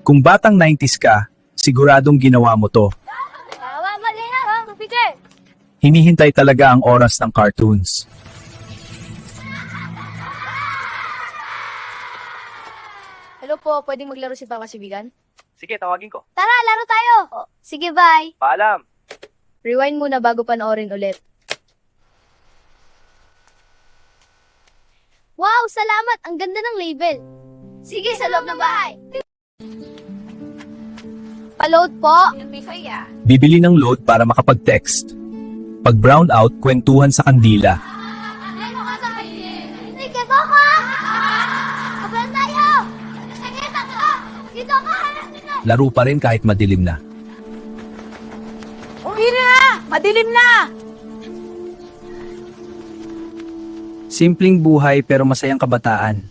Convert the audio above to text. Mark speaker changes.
Speaker 1: Kung batang 90s ka, siguradong ginawa mo to. Hinihintay talaga ang oras ng cartoons.
Speaker 2: Hello po, pwedeng maglaro si Papa Kasibigan?
Speaker 3: Sige, tawagin ko.
Speaker 2: Tara, laro tayo! Sige, bye!
Speaker 3: Paalam.
Speaker 2: Rewind muna bago panoorin ulit. Wow, salamat! Ang ganda ng label. Sige, sa loob ng bahay. Pa-load po.
Speaker 1: Bibili ng load para makapag-text. Pag brown out, kwentuhan sa kandila.
Speaker 2: Sige, Coco! Kapalan tayo! Sige, takbo! Dito ka!
Speaker 1: Laro pa rin kahit madilim na.
Speaker 4: Uwi na! Madilim na!
Speaker 1: Simpleng buhay pero masayang kabataan.